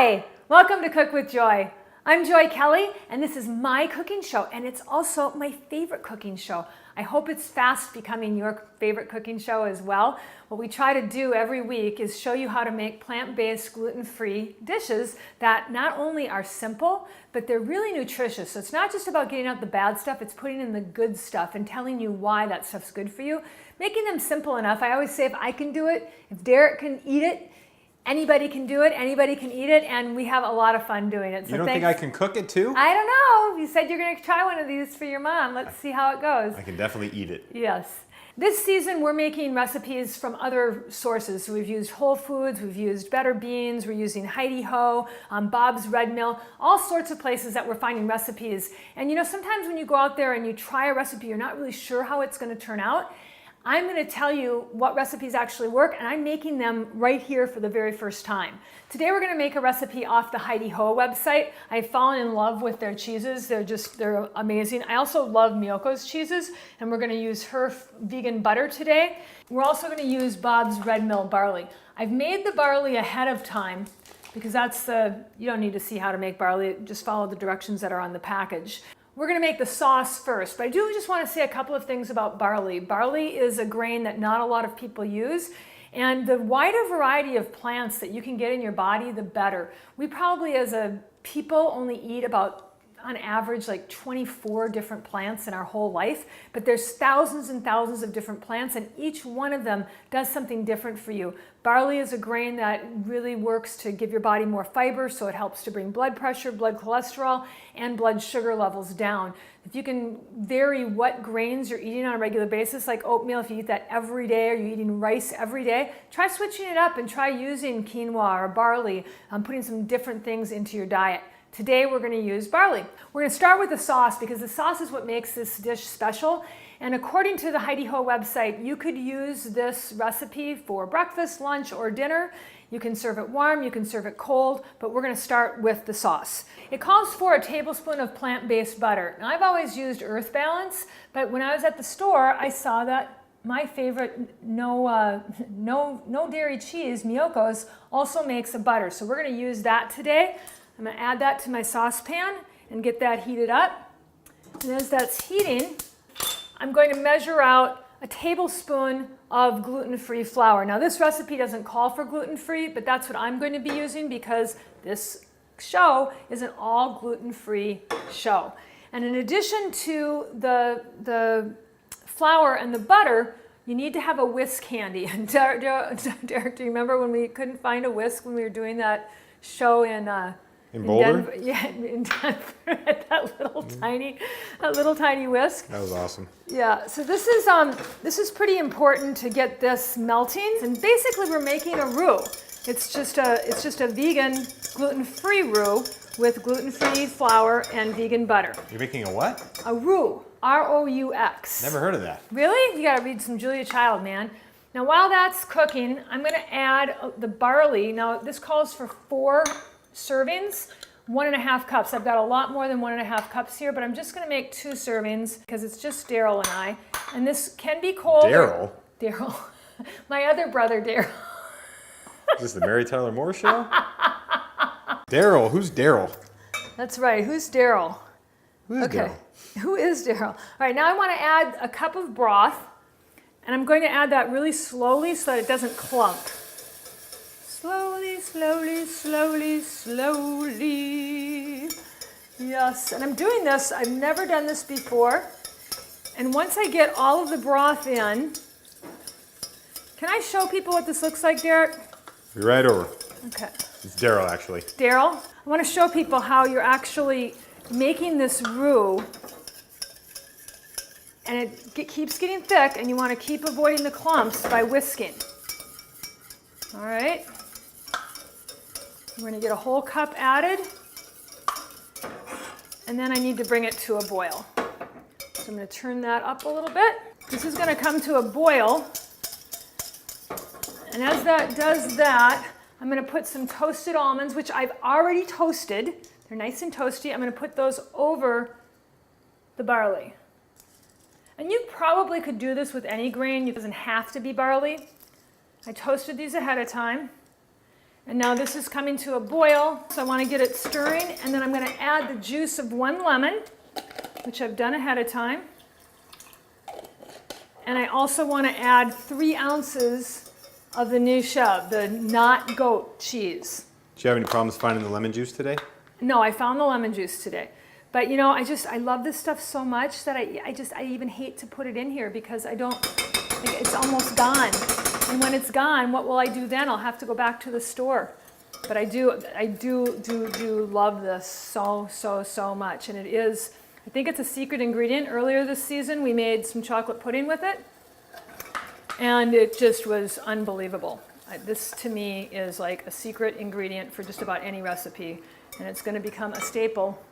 Hi, welcome to Cook with Joy. I'm Joy Kelly, and this is my cooking show, and it's also my favorite cooking show. I hope it's fast becoming your favorite cooking show as well. What we try to do every week is show you how to make plant-based, gluten-free dishes that not only are simple, but they're really nutritious. So it's not just about getting out the bad stuff, it's putting in the good stuff and telling you why that stuff's good for you. Making them simple enough. I always say if I can do it, if Derek can eat it, anybody can do it, anybody can eat it, and we have a lot of fun doing it. So you don't think I can cook it too? I don't know. You said you're going to try one of these for your mom. Let's see how it goes. I can definitely eat it. Yes. This season we're making recipes from other sources. So we've used Whole Foods, we've used Better Beans, we're using Heidi Ho, Bob's Red Mill, all sorts of places that we're finding recipes. And you know, sometimes when you go out there and you try a recipe, you're not really sure how it's going to turn out. I'm going to tell you what recipes actually work, and I'm making them right here for the very first time. Today we're going to make a recipe off the Heidi Ho website. I've fallen in love with their cheeses. They're amazing. I also love Miyoko's cheeses, and we're going to use her vegan butter today. We're also going to use Bob's Red Mill barley. I've made the barley ahead of time because you don't need to see how to make barley. Just follow the directions that are on the package. We're going to make the sauce first, but I do just want to say a couple of things about barley. Barley is a grain that not a lot of people use, and the wider variety of plants that you can get in your body, the better. We probably as a people only eat about, on average, like 24 different plants in our whole life, but there's thousands and thousands of different plants, and each one of them does something different for you. Barley is a grain that really works to give your body more fiber, so it helps to bring blood pressure, blood cholesterol, and blood sugar levels down. If you can vary what grains you're eating on a regular basis, like oatmeal, if you eat that every day, or you're eating rice every day, try switching it up and try using quinoa or barley, putting some different things into your diet. Today we're going to use barley. We're going to start with the sauce because the sauce is what makes this dish special. And according to the Heidi Ho website, you could use this recipe for breakfast, lunch, or dinner. You can serve it warm, you can serve it cold, but we're going to start with the sauce. It calls for a tablespoon of plant-based butter. Now I've always used Earth Balance, but when I was at the store, I saw that my favorite no dairy cheese, Miyoko's, also makes a butter. So we're going to use that today. I'm going to add that to my saucepan and get that heated up. And as that's heating, I'm going to measure out a tablespoon of gluten-free flour. Now this recipe doesn't call for gluten-free, but that's what I'm going to be using because this show is an all gluten-free show. And in addition to the flour and the butter, you need to have a whisk handy. And Derek, do you remember when we couldn't find a whisk when we were doing that show in Boulder? Denver, yeah, in Denver, at that little tiny whisk. That was awesome. Yeah, so this is pretty important to get this melting. And basically we're making a roux. It's just a vegan, gluten-free roux with gluten-free flour and vegan butter. You're making a what? A roux, R-O-U-X. Never heard of that. Really? You gotta read some Julia Child, man. Now while that's cooking, I'm gonna add the barley. Now this calls for 4 servings, 1.5 cups. I've got a lot more than 1.5 cups here, but I'm just going to make 2 servings because it's just Daryl and I. And this can be cold. Daryl? Daryl. My other brother, Daryl. Is this the Mary Tyler Moore show? Daryl? Who's Daryl? That's right. Who's Daryl? Who's Daryl? Who is Daryl? All right, now I want to add a cup of broth, and I'm going to add that really slowly so that it doesn't clump. Slowly, slowly, slowly, slowly. Yes, and I'm doing this, I've never done this before. And once I get all of the broth in, can I show people what this looks like, Derek? Be right over. Okay. It's Daryl, actually. Daryl, I want to show people how you're actually making this roux. And it keeps getting thick, and you want to keep avoiding the clumps by whisking. All right. We're going to get a whole cup added, and then I need to bring it to a boil. So I'm going to turn that up a little bit. This is going to come to a boil, and as that does that, I'm going to put some toasted almonds, which I've already toasted. They're nice and toasty. I'm going to put those over the barley. And you probably could do this with any grain. It doesn't have to be barley. I toasted these ahead of time. And now this is coming to a boil, so I want to get it stirring, and then I'm going to add the juice of 1 lemon, which I've done ahead of time. And I also want to add 3 ounces of the new shove, the not goat cheese. Do you have any problems finding the lemon juice today? No, I found the lemon juice today. But you know, I love this stuff so much that I even hate to put it in here because it's almost gone. And when it's gone, what will I do then? I'll have to go back to the store. But I do love this so much. And I think it's a secret ingredient. Earlier this season, we made some chocolate pudding with it. And it just was unbelievable. This to me is like a secret ingredient for just about any recipe. And it's going to become a staple.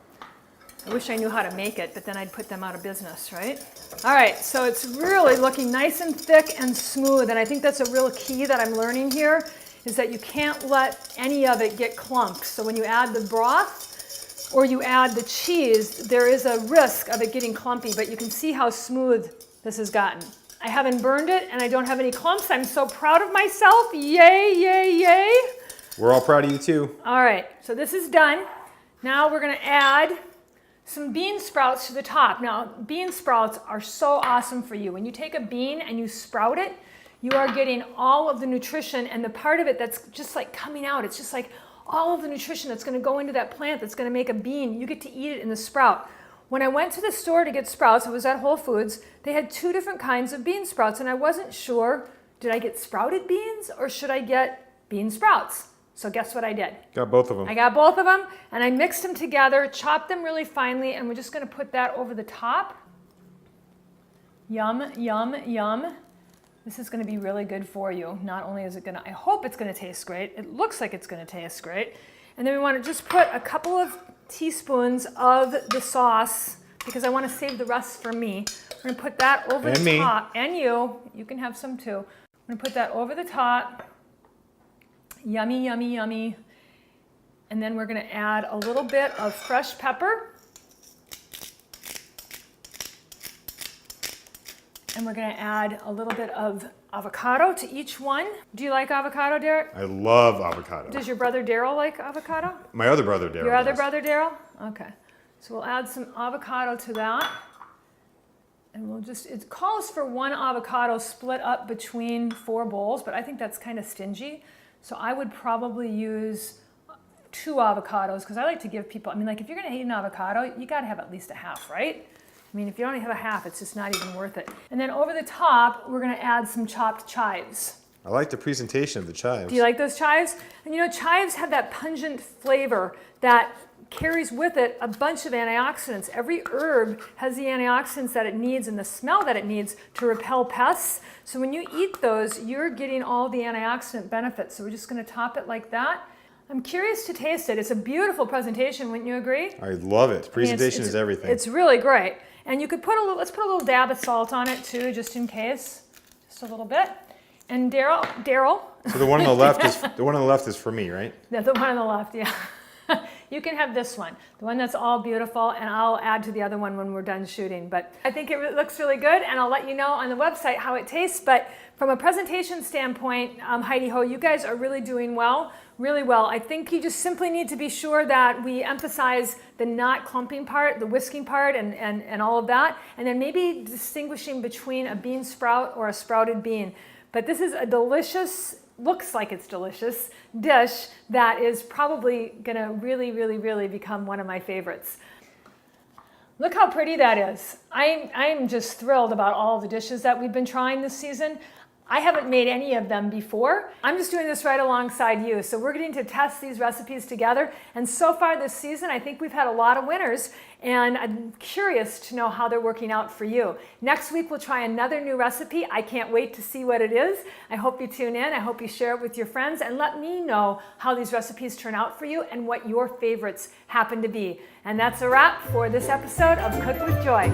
I wish I knew how to make it, but then I'd put them out of business, right? All right, so it's really looking nice and thick and smooth, and I think that's a real key that I'm learning here, is that you can't let any of it get clumped. So when you add the broth or you add the cheese, there is a risk of it getting clumpy, but you can see how smooth this has gotten. I haven't burned it, and I don't have any clumps. I'm so proud of myself. Yay, yay, yay. We're all proud of you too. All right, so this is done. Now we're going to add some bean sprouts to the top. Now, bean sprouts are so awesome for you. When you take a bean and you sprout it, you are getting all of the nutrition and the part of it that's just like coming out. It's just like all of the nutrition that's going to go into that plant that's going to make a bean. You get to eat it in the sprout. When I went to the store to get sprouts, I was at Whole Foods, they had 2 different kinds of bean sprouts, and I wasn't sure, did I get sprouted beans or should I get bean sprouts? So guess what I did? Got both of them. I got both of them, and I mixed them together, chopped them really finely, and we're just going to put that over the top. Yum, yum, yum. This is going to be really good for you. Not only is it going to, I hope it's going to taste great. It looks like it's going to taste great. And then we want to just put a couple of teaspoons of the sauce, because I want to save the rest for me. We're going to put that over the top. And you can have some too. I'm going to put that over the top. Yummy, yummy, yummy. And then we're going to add a little bit of fresh pepper. And we're going to add a little bit of avocado to each one. Do you like avocado, Derek? I love avocado. Does your brother Daryl like avocado? My other brother, Daryl. Your other brother, Daryl? Okay. So we'll add some avocado to that. And we'll just, it calls for 1 avocado split up between 4 bowls, but I think that's kind of stingy. So I would probably use 2 avocados, because I like to give people, I mean, like if you're going to eat an avocado, you got to have at least a half, right? I mean, if you only have a half, it's just not even worth it. And then over the top, we're going to add some chopped chives. I like the presentation of the chives. Do you like those chives? And you know, chives have that pungent flavor that carries with it a bunch of antioxidants. Every herb has the antioxidants that it needs and the smell that it needs to repel pests. So when you eat those, you're getting all the antioxidant benefits. So we're just going to top it like that. I'm curious to taste it. It's a beautiful presentation, wouldn't you agree? I love it. Presentation is everything. It's really great. And you could put let's put a little dab of salt on it too, just in case. Just a little bit. And Daryl. So the one on the left is for me, right? The one on the left, yeah. You can have this one, the one that's all beautiful, and I'll add to the other one when we're done shooting. But I think it looks really good, and I'll let you know on the website how it tastes. But from a presentation standpoint, Heidi Ho, you guys are really doing well, really well. I think you just simply need to be sure that we emphasize the not clumping part, the whisking part, and all of that, and then maybe distinguishing between a bean sprout or a sprouted bean. But this is a delicious, looks like it's delicious dish that is probably gonna really become one of my favorites. Look how pretty that is. I'm just thrilled about all the dishes that we've been trying this season. I haven't made any of them before. I'm just doing this right alongside you. So we're getting to test these recipes together. And so far this season, I think we've had a lot of winners. And I'm curious to know how they're working out for you. Next week, we'll try another new recipe. I can't wait to see what it is. I hope you tune in. I hope you share it with your friends. And let me know how these recipes turn out for you and what your favorites happen to be. And that's a wrap for this episode of Cook with Joy.